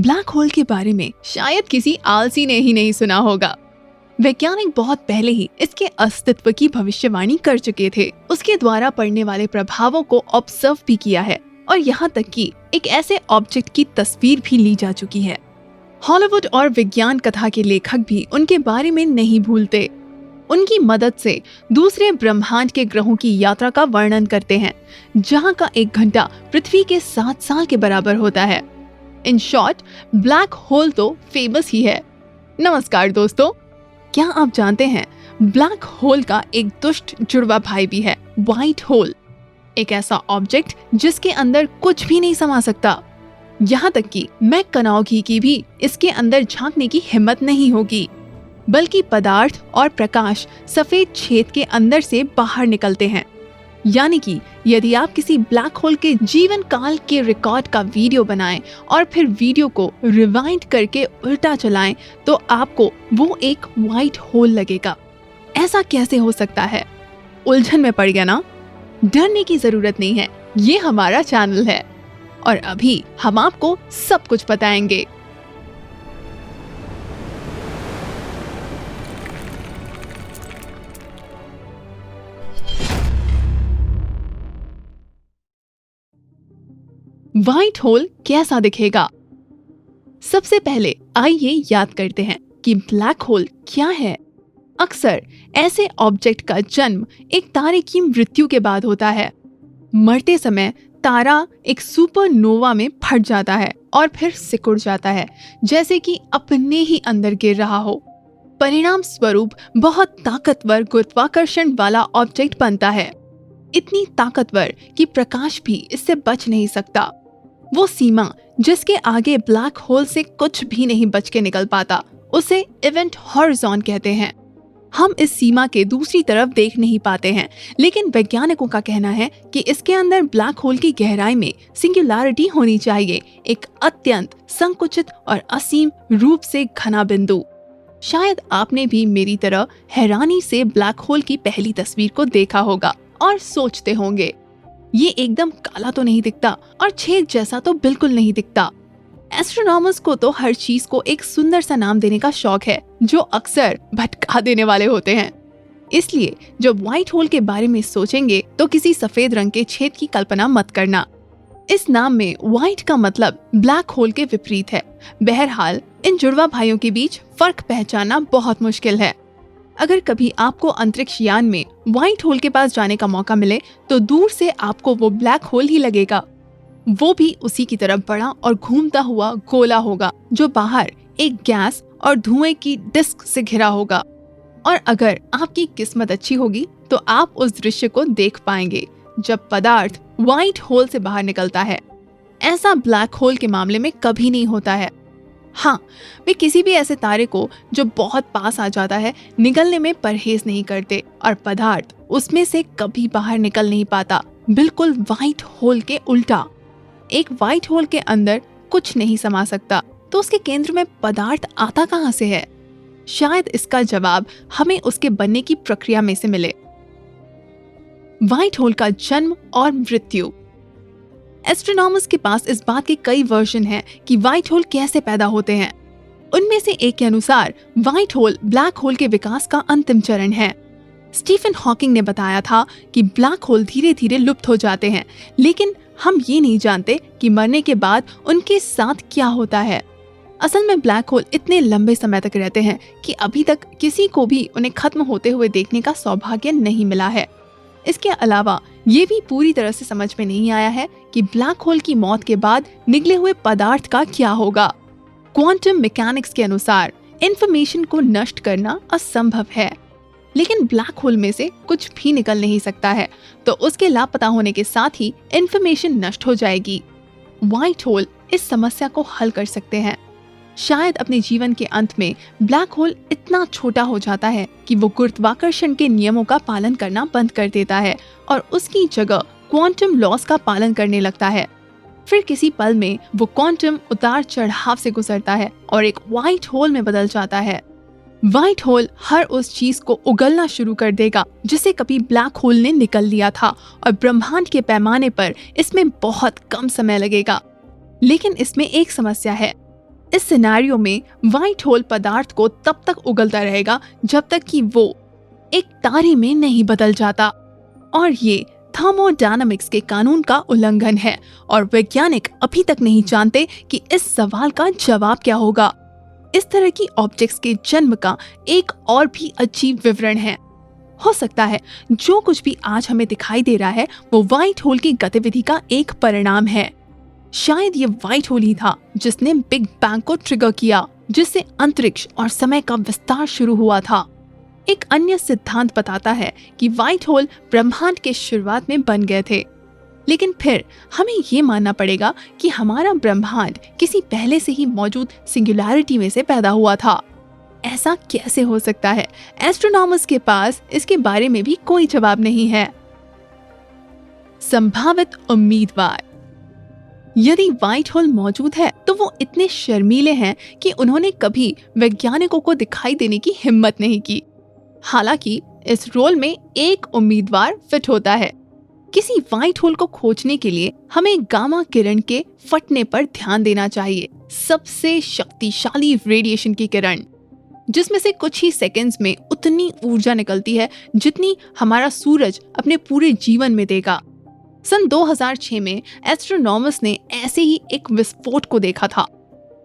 Black hole के बारे में शायद किसी आलसी ने ही नहीं सुना होगा। वैज्ञानिक बहुत पहले ही इसके अस्तित्व की भविष्यवाणी कर चुके थे। उसके द्वारा पड़ने वाले प्रभावों को ऑब्जर्व भी किया है और यहाँ तक कि एक ऐसे ऑब्जेक्ट की तस्वीर भी ली जा चुकी है। हॉलीवुड और विज्ञान कथा के लेखक भी उनके बारे में नहीं भूलते। उनकी मदद से दूसरे ब्रह्मांड के ग्रहों की यात्रा का वर्णन करते हैं, जहाँ का 1 घंटा पृथ्वी के 7 साल के बराबर होता है। इन शॉर्ट, ब्लैक होल तो फेमस ही है। नमस्कार दोस्तों, क्या आप जानते हैं ब्लैक होल का एक दुष्ट जुड़वा भाई भी है, व्हाइट होल। एक ऐसा ऑब्जेक्ट जिसके अंदर कुछ भी नहीं समा सकता। यहाँ तक कि मैककनॉगी की भी इसके अंदर झांकने की हिम्मत नहीं होगी, बल्कि पदार्थ और प्रकाश सफेद छेद के अंदर से बाहर निकलते हैं। यानी कि यदि आप किसी ब्लैक होल के जीवन काल के रिकॉर्ड का वीडियो बनाएं और फिर वीडियो को रिवाइंड करके उल्टा चलाएं, तो आपको वो एक व्हाइट होल लगेगा। ऐसा कैसे हो सकता है? उलझन में पड़ गया ना? डरने की जरूरत नहीं है, ये हमारा चैनल है और अभी हम आपको सब कुछ बताएंगे। व्हाइट होल कैसा दिखेगा? सबसे पहले आइए याद करते हैं कि ब्लैक होल क्या है। अक्सर ऐसे ऑब्जेक्ट का जन्म एक तारे की मृत्यु के बाद होता है। मरते समय तारा एक सुपरनोवा में फट जाता है और फिर सिकुड़ जाता है, जैसे कि अपने ही अंदर गिर रहा हो। परिणाम स्वरूप बहुत ताकतवर गुरुत्वाकर्षण वाला ऑब्जेक्ट बनता है, इतनी ताकतवर कि प्रकाश भी इससे बच नहीं सकता। वो सीमा जिसके आगे ब्लैक होल से कुछ भी नहीं बच के निकल पाता, उसे इवेंट हॉरिज़ॉन कहते हैं। हम इस सीमा के दूसरी तरफ देख नहीं पाते हैं, लेकिन वैज्ञानिकों का कहना है कि इसके अंदर ब्लैक होल की गहराई में सिंगुलैरिटी होनी चाहिए, एक अत्यंत संकुचित और असीम रूप से घना बिंदु। शायद आपने भी मेरी तरह हैरानी से ब्लैक होल की पहली तस्वीर को देखा होगा और सोचते होंगे, ये एकदम काला तो नहीं दिखता और छेद जैसा तो बिल्कुल नहीं दिखता। एस्ट्रोनॉमर्स को तो हर चीज को एक सुंदर सा नाम देने का शौक है, जो अक्सर भटका देने वाले होते हैं। इसलिए जब व्हाइट होल के बारे में सोचेंगे तो किसी सफेद रंग के छेद की कल्पना मत करना। इस नाम में व्हाइट का मतलब ब्लैक होल के विपरीत है। बहरहाल इन जुड़वा भाइयों के बीच फर्क पहचानना बहुत मुश्किल है। अगर कभी आपको अंतरिक्ष यान में व्हाइट होल के पास जाने का मौका मिले तो दूर से आपको वो ब्लैक होल ही लगेगा। वो भी उसी की तरह बड़ा और घूमता हुआ गोला होगा, जो बाहर एक गैस और धुएं की डिस्क से घिरा होगा। और अगर आपकी किस्मत अच्छी होगी तो आप उस दृश्य को देख पाएंगे जब पदार्थ व्हाइट होल से बाहर निकलता है। ऐसा ब्लैक होल के मामले में कभी नहीं होता है। हाँ, वे किसी भी ऐसे तारे को जो बहुत पास आ जाता है निकलने में परहेज नहीं करते और पदार्थ उसमें से कभी बाहर निकल नहीं पाता, बिल्कुल व्हाइट होल के उल्टा। एक व्हाइट होल के अंदर कुछ नहीं समा सकता, तो उसके केंद्र में पदार्थ आता कहाँ से है? शायद इसका जवाब हमें उसके बनने की प्रक्रिया में से मिले। व्हाइट होल का जन्म और मृत्यु। एस्ट्रोनॉमर्स के पास इस बात के कई वर्जन हैं कि व्हाइट होल कैसे पैदा होते हैं। उनमें से एक के अनुसार व्हाइट होल ब्लैक होल के विकास का अंतिम चरण है। स्टीफन हॉकिंग ने बताया था कि ब्लैक होल धीरे धीरे लुप्त हो जाते हैं, लेकिन हम ये नहीं जानते कि मरने के बाद उनके साथ क्या होता है। असल में ब्लैक होल इतने लंबे समय तक रहते हैं कि अभी तक किसी को भी उन्हें खत्म होते हुए देखने का सौभाग्य नहीं मिला है। इसके अलावा ये भी पूरी तरह से समझ में नहीं आया है कि ब्लैक होल की मौत के बाद निकले हुए पदार्थ का क्या होगा। क्वांटम मैकेनिक्स के अनुसार इंफॉर्मेशन को नष्ट करना असंभव है, लेकिन ब्लैक होल में से कुछ भी निकल नहीं सकता है, तो उसके लापता होने के साथ ही इंफॉर्मेशन नष्ट हो जाएगी। व्हाइट होल इस समस्या को हल कर सकते हैं। शायद अपने जीवन के अंत में ब्लैक होल इतना छोटा हो जाता है कि वो गुरुत्वाकर्षण के नियमों का पालन करना बंद कर देता है और उसकी जगह क्वांटम लॉस का पालन करने लगता है। फिर किसी पल में वो क्वांटम उतार चढ़ाव से गुजरता है और एक व्हाइट होल में बदल जाता है। व्हाइट होल हर उस चीज को उगलना शुरू कर देगा जिसे कभी ब्लैक होल ने निकल लिया था, और ब्रह्मांड के पैमाने पर इसमें बहुत कम समय लगेगा। लेकिन इसमें एक समस्या है, इस सिनेरियो में व्हाइट होल पदार्थ को तब तक उगलता रहेगा जब तक कि वो एक तारे में नहीं बदल जाता, और ये थर्मोडायनामिक्स के कानून का उल्लंघन है और वैज्ञानिक अभी तक नहीं जानते कि इस सवाल का जवाब क्या होगा। इस तरह की ऑब्जेक्ट्स के जन्म का एक और भी अजीब विवरण है। हो सकता है जो कुछ भी आज हमें दिखाई दे रहा है वो व्हाइट होल की गतिविधि का एक परिणाम है। शायद ये व्हाइट होल ही था जिसने बिग बैंग को ट्रिगर किया, जिससे अंतरिक्ष और समय का विस्तार शुरू हुआ था। एक अन्य सिद्धांत बताता है कि व्हाइट होल ब्रह्मांड के शुरुआत में बन गए थे, लेकिन फिर हमें ये मानना पड़ेगा कि हमारा ब्रह्मांड किसी पहले से ही मौजूद सिंगुलैरिटी में से पैदा हुआ था। ऐसा कैसे हो सकता है? एस्ट्रोनॉमर्स के पास इसके बारे में भी कोई जवाब नहीं है। संभावित उम्मीदवार। यदि व्हाइट होल मौजूद है तो वो इतने शर्मीले हैं कि उन्होंने कभी वैज्ञानिकों को दिखाई देने की हिम्मत नहीं की। हालांकि इस रोल में एक उम्मीदवार फिट होता है। किसी व्हाइट होल को खोजने के लिए हमें गामा किरण के फटने पर ध्यान देना चाहिए, सबसे शक्तिशाली रेडिएशन की किरण, जिसमें से कुछ ही सेकंड्स में उतनी ऊर्जा निकलती है जितनी हमारा सूरज अपने पूरे जीवन में देगा। सन 2006 में एस्ट्रोनॉमर्स ने ऐसे ही एक विस्फोट को देखा था।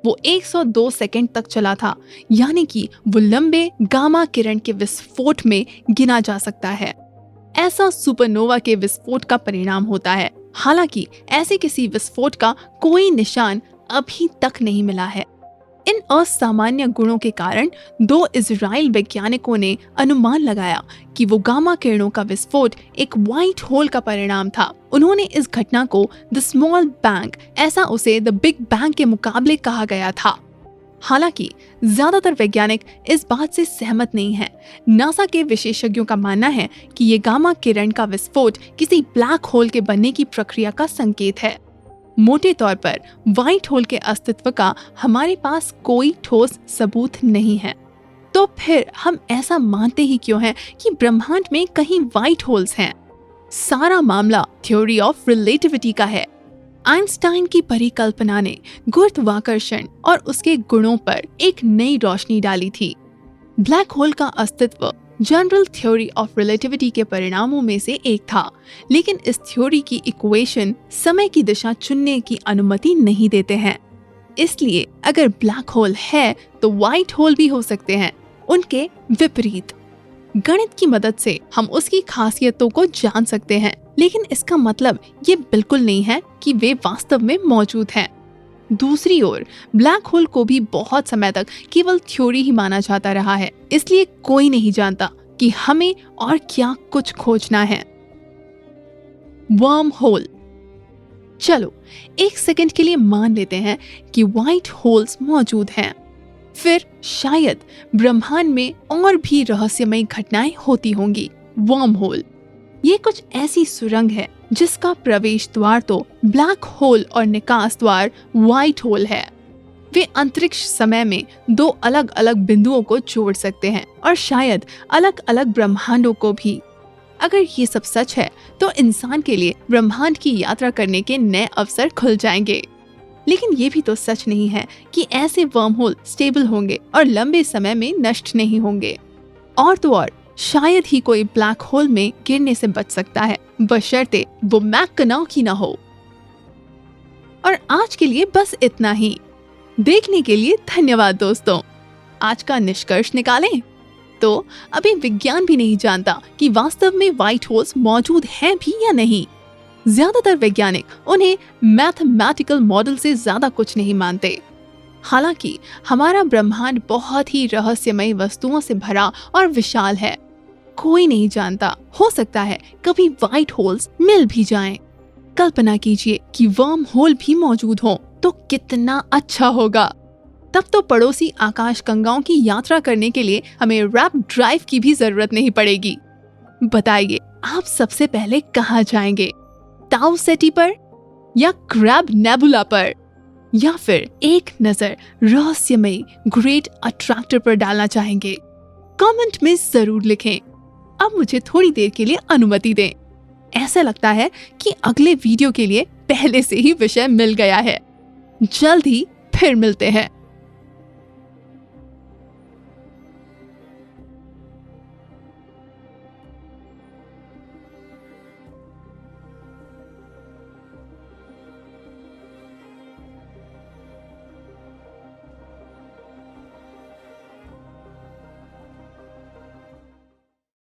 वो 102 सेकंड तक चला था, यानी कि वो लंबे गामा किरण के विस्फोट में गिना जा सकता है। ऐसा सुपरनोवा के विस्फोट का परिणाम होता है। हालांकि ऐसे किसी विस्फोट का कोई निशान अभी तक नहीं मिला है। इन असामान्य गुणों के कारण 2 इजराइल वैज्ञानिकों ने अनुमान लगाया कि वो गामा किरणों का विस्फोट एक व्हाइट होल का परिणाम था। उन्होंने इस घटना को द स्मॉल बैंग, ऐसा उसे द बिग बैंग के मुकाबले कहा गया था। हालांकि ज्यादातर वैज्ञानिक इस बात से सहमत नहीं हैं। नासा के विशेषज्ञों का मानना है कि ये गामा किरण का विस्फोट किसी ब्लैक होल के बनने की प्रक्रिया का संकेत है। मोटे तौर पर व्हाइट होल के अस्तित्व का हमारे पास कोई ठोस सबूत नहीं है। तो फिर हम ऐसा मानते ही क्यों हैं कि ब्रह्मांड में कहीं व्हाइट होल्स हैं? सारा मामला थ्योरी ऑफ रिलेटिविटी का है। आइंस्टाइन की परिकल्पना ने गुरुत्वाकर्षण और उसके गुणों पर एक नई रोशनी डाली थी। ब्लैक होल का अस्तित्व जनरल थ्योरी ऑफ रिलेटिविटी के परिणामों में से एक था, लेकिन इस थ्योरी की इक्वेशन समय की दिशा चुनने की अनुमति नहीं देते हैं। इसलिए अगर ब्लैक होल है तो व्हाइट होल भी हो सकते हैं, उनके विपरीत। गणित की मदद से हम उसकी खासियतों को जान सकते हैं, लेकिन इसका मतलब ये बिल्कुल नहीं है कि वे वास्तव में मौजूद हैं। दूसरी ओर ब्लैक होल को भी बहुत समय तक केवल थ्योरी ही माना जाता रहा है, इसलिए कोई नहीं जानता कि हमें और क्या कुछ खोजना है। Worm hole. चलो एक सेकंड के लिए मान लेते हैं कि व्हाइट होल्स मौजूद हैं। फिर शायद ब्रह्मांड में और भी रहस्यमयी घटनाएं होती होंगी। वर्म होल ये कुछ ऐसी सुरंग है जिसका प्रवेश द्वार तो ब्लैक होल और निकास द्वार व्हाइट होल है। वे अंतरिक्ष समय में 2 अलग अलग बिंदुओं को जोड़ सकते हैं और शायद अलग अलग ब्रह्मांडों को भी। अगर ये सब सच है तो इंसान के लिए ब्रह्मांड की यात्रा करने के नए अवसर खुल जाएंगे। लेकिन ये भी तो सच नहीं है कि ऐसे वर्म होल स्टेबल होंगे और लंबे समय में नष्ट नहीं होंगे। और तो और शायद ही कोई ब्लैक होल में गिरने से बच सकता है, बशर्ते वो मैककनॉक ही ना हो। और आज के लिए बस इतना ही। देखने के लिए धन्यवाद दोस्तों। आज का निष्कर्ष निकालें तो अभी विज्ञान भी नहीं जानता कि वास्तव में व्हाइट होल्स मौजूद हैं भी या नहीं। ज्यादातर वैज्ञानिक उन्हें मैथमेटिकल मॉडल से ज्यादा कुछ नहीं मानते। हालांकि हमारा ब्रह्मांड बहुत ही रहस्यमयी वस्तुओं से भरा और विशाल है। कोई नहीं जानता, हो सकता है कभी व्हाइट होल्स मिल भी जाएं। कल्पना कीजिए कि वर्म होल भी मौजूद हो तो कितना अच्छा होगा। तब तो पड़ोसी आकाश गंगाओं की यात्रा करने के लिए हमें रैप ड्राइव की भी जरूरत नहीं पड़ेगी। बताइए आप सबसे पहले कहाँ जाएंगे? ताउ सेटी पर या क्रैब नेबुला पर, या फिर एक नजर रहस्यमयी ग्रेट अट्रैक्टर पर डालना चाहेंगे? कमेंट में जरूर लिखें। अब मुझे थोड़ी देर के लिए अनुमति दें। ऐसा लगता है कि अगले वीडियो के लिए पहले से ही विषय मिल गया है। जल्द ही फिर मिलते हैं।